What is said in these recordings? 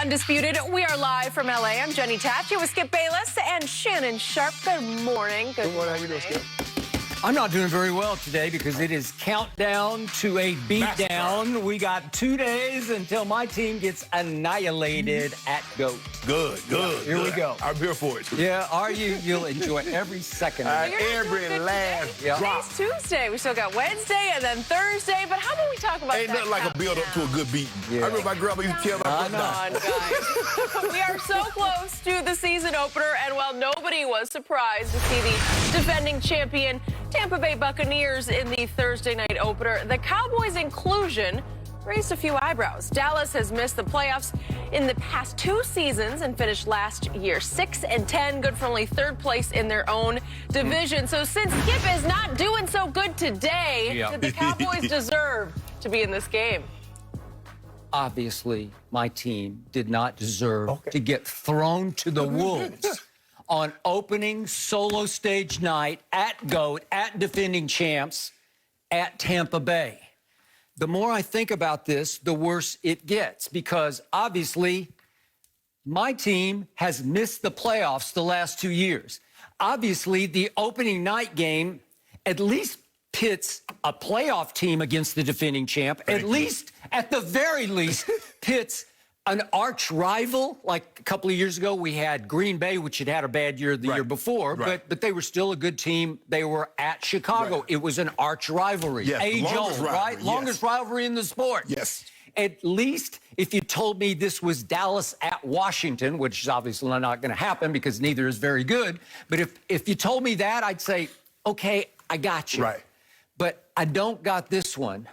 Undisputed. We are live from LA. I'm Jenny Tatch with Skip Bayless and Shannon Sharp. Good morning. Good morning. How you doing, Skip? I'm not doing very well today because it is countdown to a beatdown. We got 2 days until my team gets annihilated at GOAT. Good. Here we go. I'm here for it. Yeah, are you? You'll enjoy every second of it. Every last drop. Today's Tuesday. We still got Wednesday and then Thursday. But how about we talk about Ain't that nothing like a build up to a good beating. Yeah. I remember my grandma used to tell my Come on, guys. We are so close to the season opener, and while nobody was surprised to see the defending champion Tampa Bay Buccaneers in the Thursday night opener, the Cowboys' inclusion raised a few eyebrows. Dallas has missed the playoffs in the past 2 seasons and finished last year 6-10, good for only 3rd place in their own division. So since Skip is not doing so good today, did the Cowboys deserve to be in this game? Obviously, my team did not deserve to get thrown to the wolves on opening solo stage night at GOAT, at defending champs, at Tampa Bay. The more I think about this, the worse it gets, because obviously my team has missed the playoffs the last 2 years. Obviously, the opening night game at least pits a playoff team against the defending champ, at the very least, pits an arch rival. Like a couple of years ago, we had Green Bay, which had had a bad year the year before, but they were still a good team. They were at Chicago. It was an arch rivalry. Yes, Age-old, right? Longest rivalry in the sport. Yes. At least if you told me this was Dallas at Washington, which is obviously not going to happen because neither is very good, but if you told me that, I'd say, okay, I got you. Right. But I don't got this one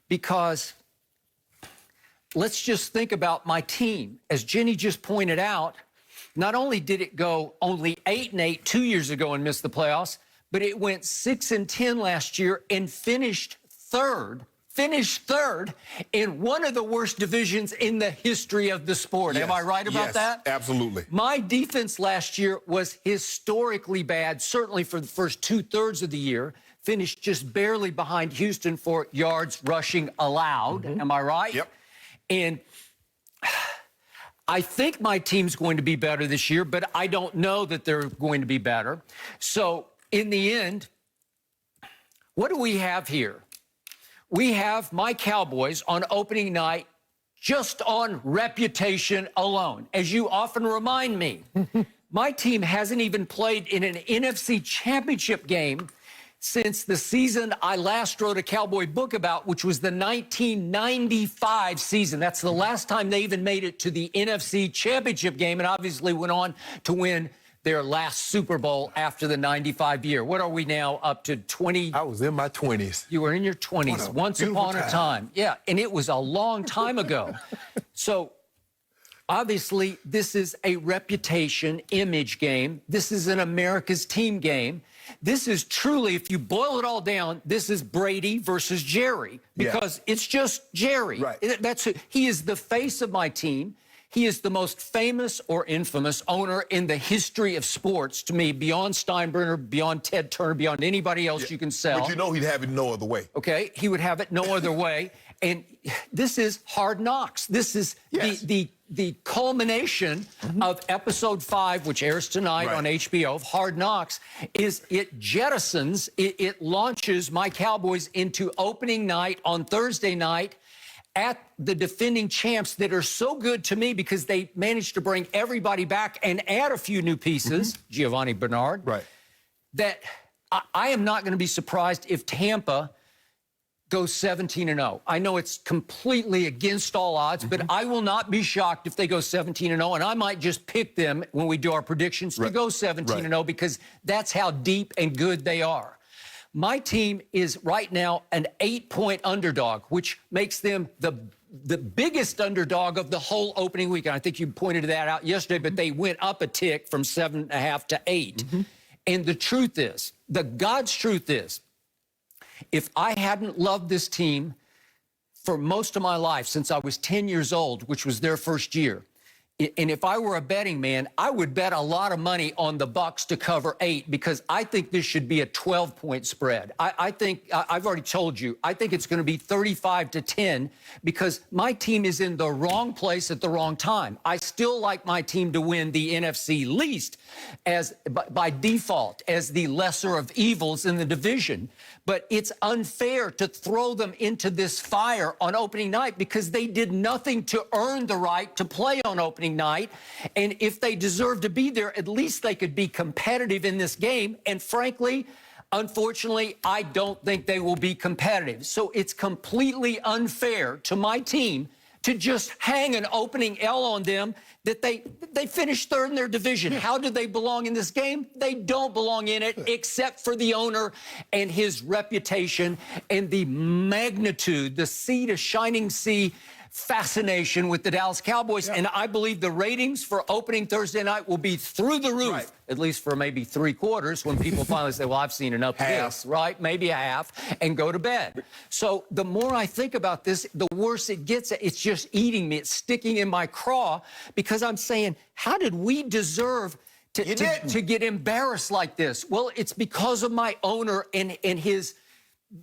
because let's just think about my team. As Jenny just pointed out, not only did it go only 8-8 2 years ago and miss the playoffs, but it went 6-10 last year and finished third in one of the worst divisions in the history of the sport. Yes. Am I right about that? Absolutely. My defense last year was historically bad, certainly for the first 2/3 of the year. Finished just barely behind Houston for yards rushing allowed. Am I right? Yep. And I think my team's going to be better this year, but I don't know that they're going to be better. So in the end, what do we have here? We have my Cowboys on opening night just on reputation alone. As you often remind me, my team hasn't even played in an NFC championship game since the season I last wrote a Cowboy book about, which was the 1995 season. That's the last time they even made it to the NFC championship game, and obviously went on to win their last Super Bowl after the 95 year. What are we now, up to 20? I was in my 20s. You were in your 20s, once upon a time. Yeah, and it was a long time ago. So obviously, this is a reputation image game. This is an America's team game. This is truly, if you boil it all down, this is Brady versus Jerry, because it's just Jerry. Right. He is the face of my team. He is the most famous or infamous owner in the history of sports, to me, beyond Steinbrenner, beyond Ted Turner, beyond anybody else you can sell. But you know he'd have it no other way. Okay, he would have it no other way. And this is Hard Knocks. This is the culmination of episode 5, which airs tonight on HBO, of Hard Knocks. It jettisons, it launches my Cowboys into opening night on Thursday night at the defending champs that are so good to me because they managed to bring everybody back and add a few new pieces, Giovanni Bernard, that I am not going to be surprised if Tampa goes 17-0. I know it's completely against all odds, but I will not be shocked if they go 17-0, and I might just pick them when we do our predictions to go 17-0 because that's how deep and good they are. My team is right now an 8-point underdog, which makes them the biggest underdog of the whole opening weekend. I think you pointed that out yesterday, but they went up a tick from 7.5 to 8. And the truth is, the God's truth is, if I hadn't loved this team for most of my life, since I was 10 years old, which was their first year, and if I were a betting man, I would bet a lot of money on the Bucs to cover 8 because I think this should be a 12-point spread. I think, I've already told you, I think it's going to be 35-10 because my team is in the wrong place at the wrong time. I still like my team to win the NFC least as by default as the lesser of evils in the division. But it's unfair to throw them into this fire on opening night because they did nothing to earn the right to play on opening night. And if they deserve to be there, at least they could be competitive in this game. And frankly, unfortunately, I don't think they will be competitive. So it's completely unfair to my team to just hang an opening L on them that they finished third in their division. How do they belong in this game? They don't belong in it except for the owner and his reputation and the magnitude, the sea to shining sea fascination with the Dallas Cowboys. And I believe the ratings for opening Thursday night will be through the roof, at least for maybe 3 quarters when people finally say, well, I've seen enough of this, right? Maybe a half, and go to bed. So the more I think about this, the worse it gets. It's just eating me. It's sticking in my craw because I'm saying, how did we deserve to get embarrassed like this? Well, it's because of my owner and his,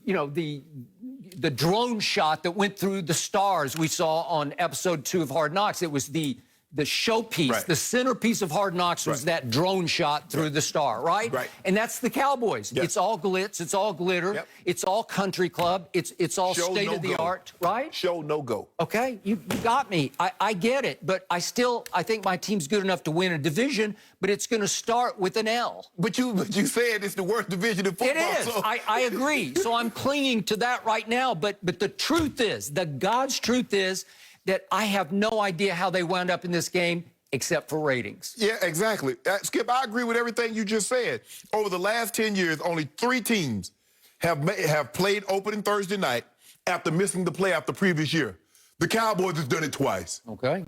you know, the drone shot that went through the stars we saw on episode 2 of Hard Knocks. It was the showpiece, the centerpiece of Hard Knocks was that drone shot through the star, right? And that's the Cowboys. It's all glitz, it's all glitter, it's all country club, it's all state of the art, right? Show no go. Okay, you got me. I get it, but I think my team's good enough to win a division, but it's going to start with an L. But you said it's the worst division in football. It is. So. I agree. So I'm clinging to that right now. But the truth is, the God's truth is that I have no idea how they wound up in this game except for ratings. Yeah, exactly. Skip, I agree with everything you just said. Over the last 10 years, only 3 teams have played opening Thursday night after missing the playoff the previous year. The Cowboys have done it twice. Okay.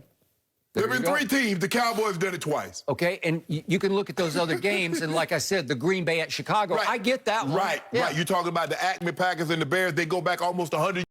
There have been 3 teams. The Cowboys have done it twice. Okay, and you can look at those other games, and like I said, the Green Bay at Chicago, I get that one. Right. You're talking about the Acme Packers and the Bears. They go back almost 100